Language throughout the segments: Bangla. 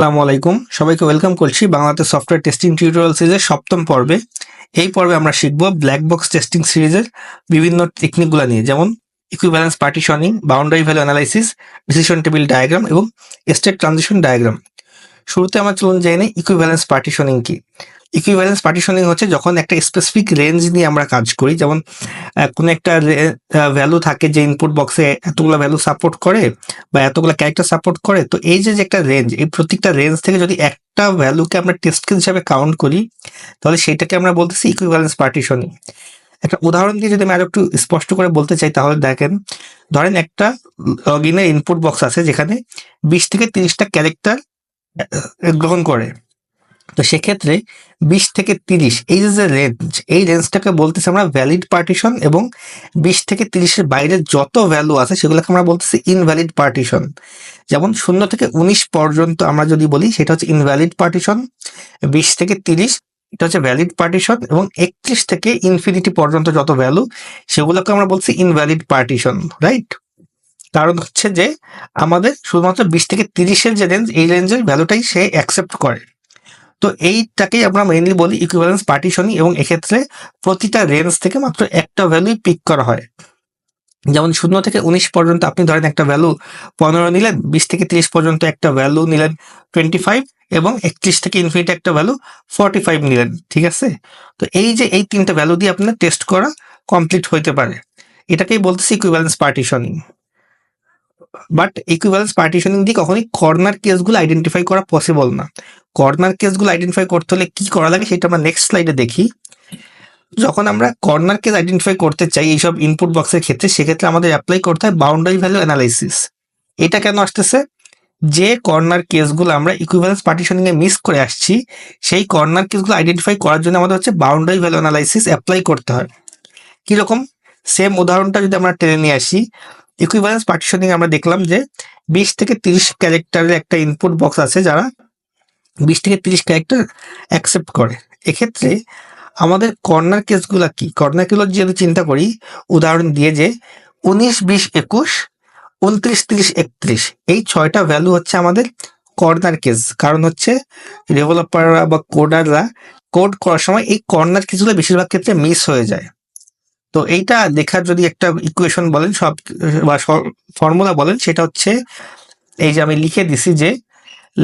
আসসালামু আলাইকুম, সবাইকে ওয়েলকাম করছি বাংলাতে সফটওয়্যার টেস্টিং টিউটোরিয়াল সিরিজের সপ্তম পর্বে। এই পর্বে আমরা শিখব ব্ল্যাক বক্স টেস্টিং সিরিজের বিভিন্ন টেকনিকগুলো নিয়ে, যেমন equivalence partitioning, boundary value analysis, decision table diagram এবং স্টেট ট্রানজিশন ডায়াগ্রাম। শুরুতে আমরা চলুন জেনে নিই ইকুইভ্যালেন্স পার্টিশনিং কি। ইকুইভ্যালেন্স পার্টিশনিং হচ্ছে যখন একটা স্পেসিফিক রেঞ্জ নিয়ে আমরা কাজ করি, যেমন কোনো একটা ভ্যালু থাকে যে ইনপুট বক্সে এতগুলো ভ্যালু সাপোর্ট করে বা এতগুলো ক্যারেক্টার সাপোর্ট করে। তো এই যে একটা রেঞ্জ, এই প্রত্যেকটা রেঞ্জ থেকে যদি একটা ভ্যালুকে আমরা টেস্ট কেস হিসাবে কাউন্ট করি, তাহলে সেটাকে আমরা বলতেছি ইকুইভ্যালেন্স পার্টিশনিং। একটা উদাহরণ দিয়ে যদি আমি আরো একটু স্পষ্ট করে বলতে চাই, তাহলে দেখেন, ধরেন একটা লগ ইনের ইনপুট বক্স আছে যেখানে 20 থেকে 30টা ক্যারেক্টার গ্রহণ করে। তো সেক্ষেত্রে 20 থেকে 30 এই যে রেঞ্জ, এই রেঞ্জটাকে বলতেছি আমরা ভ্যালিড পার্টিশন, এবং 20 থেকে 30-এর বাইরে যত ভ্যালু আছে সেগুলোকে আমরা বলতেছি ইনভ্যালিড পার্টিশন। যেমন 0 থেকে 19 পর্যন্ত আমরা যদি বলি সেটা হচ্ছে ইনভ্যালিড পার্টিশন, 20 থেকে 30 এটা হচ্ছে ভ্যালিড পার্টিশন, এবং 31 থেকে ইনফিনিটি পর্যন্ত যত ভ্যালু সেগুলোকে আমরা বলছি ইনভ্যালিড পার্টিশন, রাইট? কারণ হচ্ছে যে আমাদের শুধুমাত্র 20 থেকে 30-এর যে রেঞ্জ, এই রেঞ্জের ভ্যালুটাই সে অ্যাকসেপ্ট করে। তো এইটাকেই আমরা মেইনলি বলি ইকুইভ্যালেন্স পার্টিশনিং, এবং এক্ষেত্রে প্রতিটা রেঞ্জ থেকে মাত্র একটা ভ্যালুই পিক করা হয়। যেমন 0 থেকে 19 পর্যন্ত আপনি ধরেন একটা ভ্যালু 15 নিলেন, 20 থেকে 30 পর্যন্ত একটা ভ্যালু নিলেন 25, এবং 31 থেকে ইনফিনিটি একটা ভ্যালু 45 নিলেন, ঠিক আছে? তো এই যে এই তিনটা ভ্যালু দিয়ে আপনার টেস্ট করা কমপ্লিট হইতে পারে, এটাকেই বলতেছি equivalence partitioning. But equivalence partitioning দিয়ে কখনোই কর্নার কেসগুলো আইডেন্টিফাই করা পসিবল না। কর্নার কেসগুলো আইডেন্টিফাই করতে হলে কি করা লাগে সেটা আমরা নেক্সট স্লাইডে দেখি। যখন আমরা কর্নার কেস আইডেন্টিফাই করতে চাই এইসব ইনপুট বক্সের ক্ষেত্রে, সেক্ষেত্রে আমাদের অ্যাপ্লাই করতে হয় বাউন্ডারি ভ্যালু অ্যানালাইসিস। এটা কেন আসতেছে? যে কর্নার কেসগুলো আমরা ইকুইভ্যালেন্স পার্টিশনিং এ মিস করে আসছি, সেই কর্নার কেসগুলো আইডেন্টিফাই করার জন্য আমাদের হচ্ছে বাউন্ডারি ভ্যালু অ্যানালাইসিস অ্যাপ্লাই করতে হয়। কিরকম? সেম উদাহরণটা যদি আমরা টেনে নিয়ে আসি, ইকুইভ্যালেন্স পার্টিশনিং আমরা দেখলাম যে 20 থেকে 30 ক্যারেক্টারের একটা ইনপুট বক্স আছে যারা 20 থেকে 30 ক্যারেক্টার অ্যাকসেপ্ট করে। এক্ষেত্রে আমাদের কর্নার কেসগুলা কি? কর্নার কেসগুলো যদি চিন্তা করি উদাহরণ দিয়ে, যে 19, 20, 21, 29, 30, 31, এই 6টা ভ্যালু হচ্ছে আমাদের কর্নার কেস। কারণ হচ্ছে ডেভেলপাররা বা কোডাররা কোড করার সময় এই কর্নার কেসগুলো বেশিরভাগ ক্ষেত্রে মিস হয়ে যায়। তো এইটা দেখার যদি একটা ইকুয়েশন বলেন সব বা ফর্মুলা বলেন, সেটা হচ্ছে এই যে আমি লিখে দিছি যে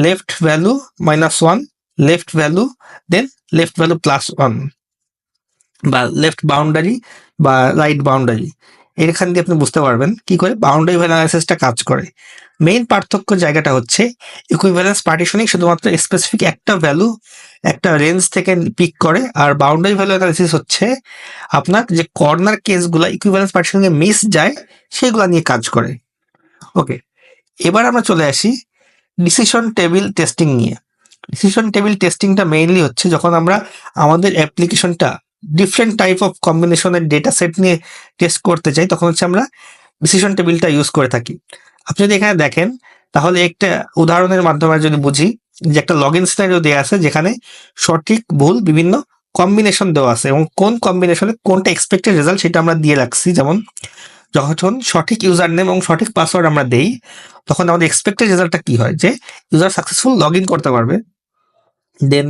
লেফট ভ্যালু -1, লেফট ভ্যালু, দেন লেফট ভ্যালু +1, বা লেফট বাউন্ডারি বা রাইট বাউন্ডারি। এখান দিয়ে আপনি বুঝতে পারবেন কি করে বাউন্ডারি ভ্যালু অ্যানালাইসিসটা কাজ করে। মেইন পার্থক্য জায়গাটা হচ্ছে ইকুইভ্যালেন্স পার্টিশনিং শুধুমাত্র স্পেসিফিক একটা ভ্যালু একটা রেঞ্জ থেকে পিক করে, আর বাউন্ডারি ভ্যালু অ্যানালাইসিস হচ্ছে আপনার যে কর্নার কেসগুলো ইকুইভ্যালেন্স পার্টিশনিং এ মিস যায় সেগুলো নিয়ে কাজ করে। ওকে, এবার আমরা চলে আসি ডিসিশন টেবিল টেস্টিং নিয়ে। ডিসিশন টেবিল টেস্টিংটা মেইনলি হচ্ছে যখন আমরা আমাদের অ্যাপ্লিকেশনটা ডিফারেন্ট টাইপ অফ কম্বিনেশনের ডেটা সেট নিয়ে টেস্ট করতে চাই, তখন হচ্ছে আমরা ডিসিশন টেবিলটা ইউজ করে থাকি। আপনি যদি এখানে দেখেন, তাহলে একটা উদাহরণের মাধ্যমে যদি বুঝি, যে একটা লগ ইন সিনারিও দেওয়া আছে যেখানে সঠিক ভুল বিভিন্ন কম্বিনেশন দেওয়া আছে, এবং কোন কম্বিনেশনে কোনটা এক্সপেক্টেড রেজাল্ট সেটা আমরা দিয়ে রাখছি। যেমন যখন সঠিক ইউজার নেম এবং সঠিক পাসওয়ার্ড আমরা দেই, তখন আমাদের এক্সপেক্টেড রেজাল্টটা কি হয়, যে ইউজার সাকসেসফুল লগ ইন করতে পারবে। দেন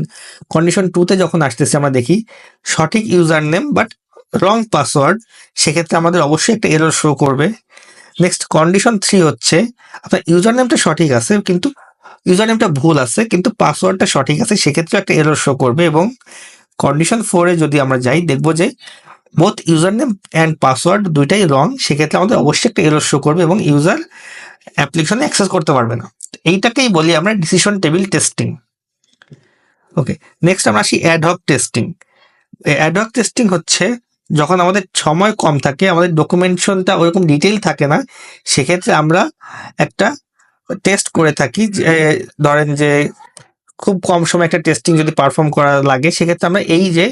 কন্ডিশন 2 তে যখন আসতেছি আমরা দেখি সঠিক user name but wrong password, সেক্ষেত্রে আমাদের অবশ্যই একটা এরর শো করবে। নেক্সট কন্ডিশন 3 হচ্ছে আপনার ইউজার নেমটা সঠিক আছে কিন্তু ইউজার নেমটা ভুল আছে কিন্তু পাসওয়ার্ডটা সঠিক আছে, সেক্ষেত্রে একটা এরর শো করবে। এবং কন্ডিশন 4 এ যদি আমরা যাই, দেখবো যে both user name and password দুইটাই রং, সেক্ষেত্রে আমাদের অবশ্যই একটা এরর শো করবে এবং ইউজার অ্যাপ্লিকেশনে অ্যাক্সেস করতে পারবে না। এইটাকেই বলি আমরা ডিসিশন টেবিল টেস্টিং। ওকে, নেক্সট আমরা আসি অ্যাডহক টেস্টিং। অ্যাডহক টেস্টিং হচ্ছে যখন আমাদের সময় কম থাকে, আমাদের ডকুমেন্টেশনটা ওরকম ডিটেইল থাকে না, সেক্ষেত্রে আমরা একটা টেস্ট করে থাকি। ধরেন যে খুব কম সময় একটা টেস্টিং যদি পারফর্ম করা লাগে, সেক্ষেত্রে আমরা এই যে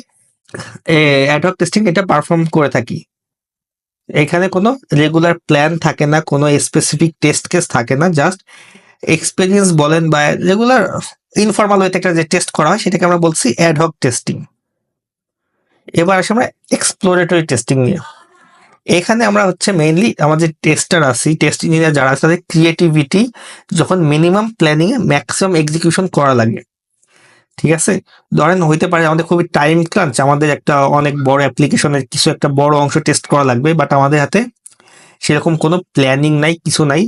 অ্যাডহক টেস্টিং এটা পারফর্ম করে থাকি। এখানে কোনো রেগুলার প্ল্যান থাকে না, কোনো স্পেসিফিক টেস্ট কেস থাকে না, জাস্ট এক্সপেরিয়েন্স বলেন বা রেগুলার ইনফর্মাল ওয়েতে একটা যে টেস্ট করা হয় সেটাকে আমরা বলছি অ্যাডহক টেস্টিং। এবার আসি আমরা এক্সপ্লোরেটরি টেস্টিং নিয়ে। এখানে আমরা হচ্ছে মেইনলি আমাদের টেস্টার আছি, টেস্ট ইঞ্জিনিয়ার যারা আছে তাদের ক্রিয়েটিভিটি যখন মিনিমাম প্ল্যানিং এ ম্যাক্সিমাম এক্সিকিউশন করা লাগে। ঠিক আছে, ধরেন হইতে পারে আমাদের খুবই টাইম ক্রাঞ্চ, আমাদের একটা অনেক বড় অ্যাপ্লিকেশনের কিছু একটা বড় অংশ টেস্ট করা লাগবে, বাট আমাদের হাতে সেরকম কোনো প্ল্যানিং নাই, কিছু নাই।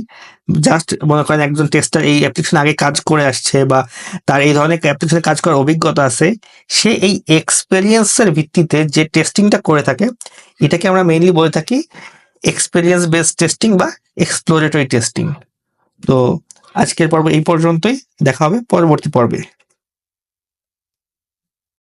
জাস্ট মনে করেন একজন টেস্টার এই অ্যাপ্লিকেশন আগে কাজ করে আসছে বা তার এই ধরনের অ্যাপ্লিকেশনে কাজ করার অভিজ্ঞতা আছে, সে এই এক্সপেরিয়েন্সের ভিত্তিতে যে টেস্টিংটা করে থাকে এটাকে আমরা মেইনলি বলে থাকি এক্সপেরিয়েন্স বেসড টেস্টিং বা এক্সপ্লোরেটরি টেস্টিং। তো আজকের পর্ব এই পর্যন্তই, দেখা হবে পরবর্তী পর্বে।